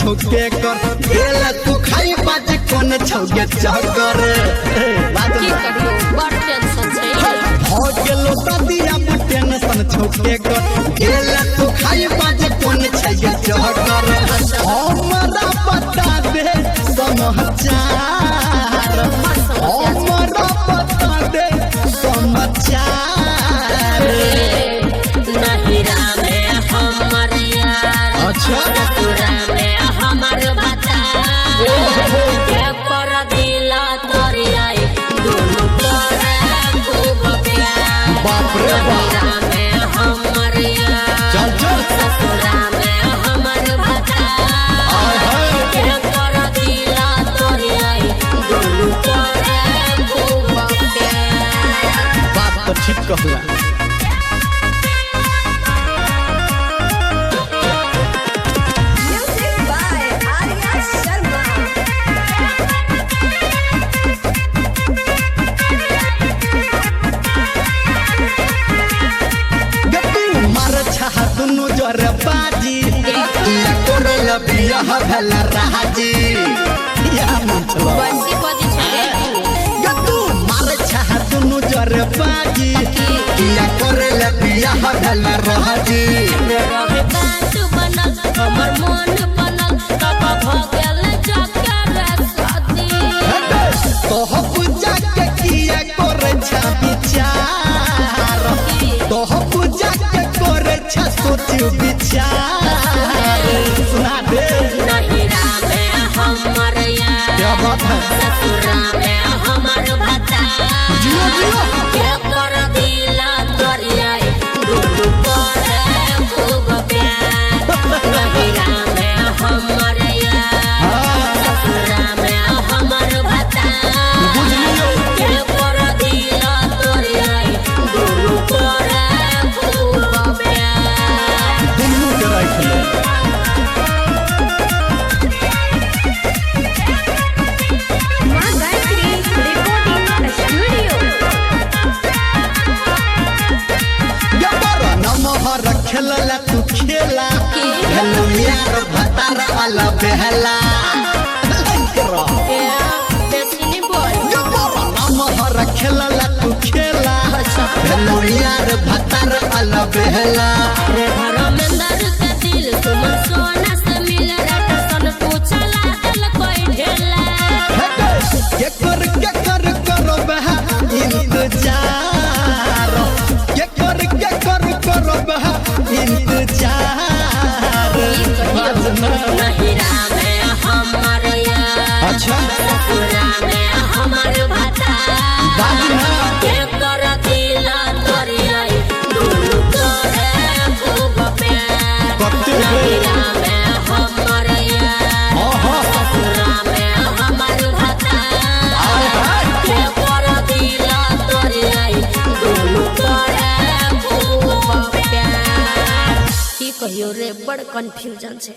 छौके कर गेल तू खाई बाजे कोन छौके चक्कर की करियो बड़ टेंशन छै हो गेलो दादिया पर टेंशन छौके कर गेल तू खाई बाजे कोन छौके चक्कर हमरा पता दे समाचार हमरा पता दे समाचार नहिरा में हमर यार अच्छा ससुरा में हमर भता के कर दिला तोरियाई दोनों करे खूब प्यार बाप रे बाप नहिरा में हमर यार चल चल ससुरा में हमर भता के कर दिला तोरियाई दोनों करे खूब प्यार बात तो ठीक कहला Music by Arya Sharma. गट्टू मार छह दुनु जर बाजी या कोरल बियाह भेल राजी या मंचलो बंसी बजी छे गट्टू मार छह दुनु जर बाजी या कोरल बियाह भेल राजी रहे बात बनल हमर मन बनल तब भ गेल चक्कर शादी तो पूजा के किया करे छ विचार तो पूजा के करे छ सोच विचार सुना दे नहिरा में हमर यार क्या बात है ससुरा में हमर भता जियो जियो के कर दिला तोरियाई दुनु करे खूब प्यार नहिरा में हमर यार ससुरा में हमर भता के कर दिला तोरियाई दुनु करे खूब प्यार दुनु के राख ले Ma Gayatri Recording Studio. गबर नमहर खेलला तू खेला हेलो यार भतार वाला बहला बेसिनी बोल गबर नमहर खेलला तू खेला हेलो यार भतार वाला बहला रे घर में दर के दिल तुम सोना से मिल रट सन पूछला दिल कोई ढेला के कर करो बहा इंतजार के कर करो बहा इंतजार नहिरा में हमर यार अच्छा ससुरा में हमर भता बाजना के कर दिला तोरियाई दुनु करे खूब प्यार कत्ते नहिरा में हमर यार ओहो ससुरा में हमर भता के कर दिला तोरियाई दुनु करे खूब प्यार की कहियो रे बड़ कंफ्यूजन छै।